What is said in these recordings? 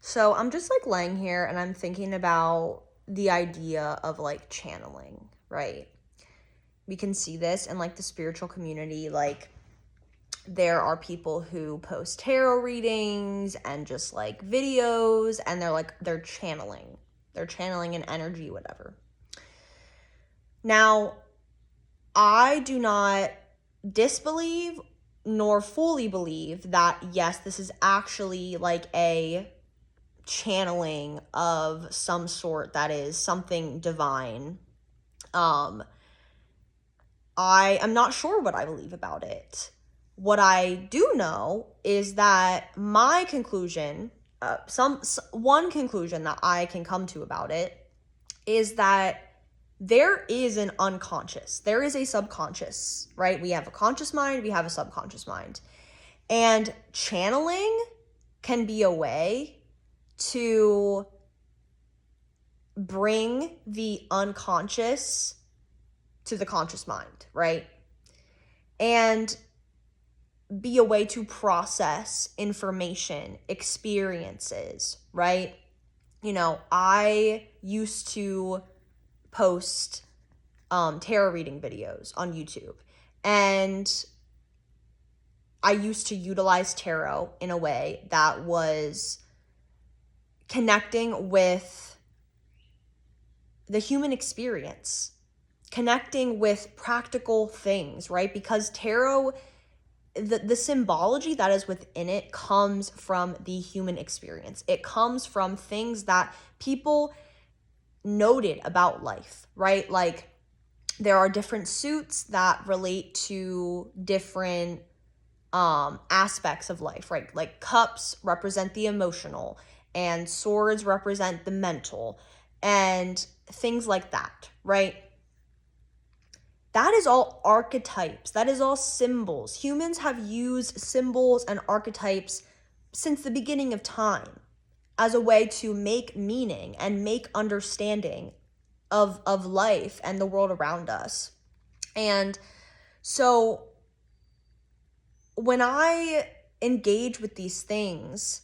So I'm just like laying here and I'm thinking about the idea of like channeling, right? We can see this in like the spiritual community. Like, there are people who post tarot readings and just like videos, and they're channeling. They're channeling an energy, whatever. Now, I do not disbelieve nor fully believe that, yes, this is actually like a channeling of some sort that is something divine. I am not sure what I believe about it. What I do know is that my conclusion, one conclusion that I can come to about it is that there is an unconscious, there is a subconscious, right? We have a conscious mind, we have a subconscious mind. And channeling can be a way to bring the unconscious to the conscious mind, right? And be a way to process information, experiences, right? I used to post tarot reading videos on YouTube, and I used to utilize tarot in a way that was connecting with the human experience, connecting with practical things, right? Because tarot, the symbology that is within it comes from the human experience. It comes from things that people noted about life, right? Like, there are different suits that relate to different aspects of life, right? Like, cups represent the emotional and swords represent the mental and things like that, right? That is all archetypes. That is all symbols. Humans have used symbols and archetypes since the beginning of time as a way to make meaning and make understanding of life and the world around us. And so when I engage with these things,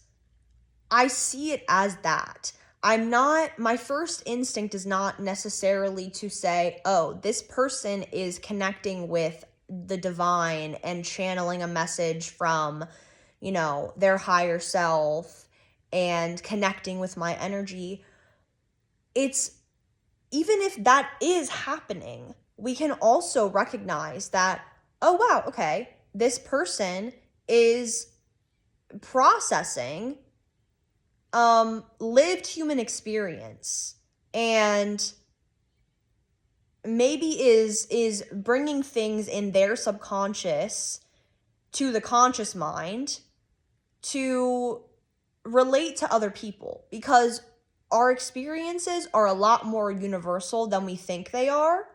I see it as that. My first instinct is not necessarily to say, oh, this person is connecting with the divine and channeling a message from, their higher self and connecting with my energy. It's, even if that is happening, we can also recognize that, oh, wow, okay, this person is processing lived human experience, and maybe is bringing things in their subconscious to the conscious mind to relate to other people, because our experiences are a lot more universal than we think they are.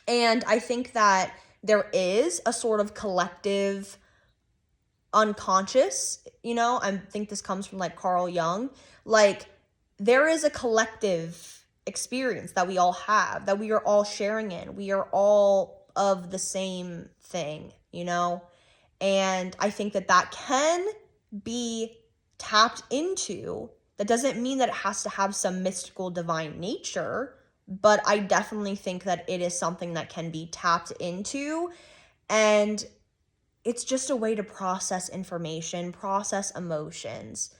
And I think that there is a sort of collective unconscious, I think this comes from like Carl Jung. Like, there is a collective experience that we all have, that we are all sharing in. We are all of the same thing, and I think that that can be tapped into. That doesn't mean that it has to have some mystical divine nature, but I definitely think that it is something that can be tapped into. And it's just a way to process information, process emotions.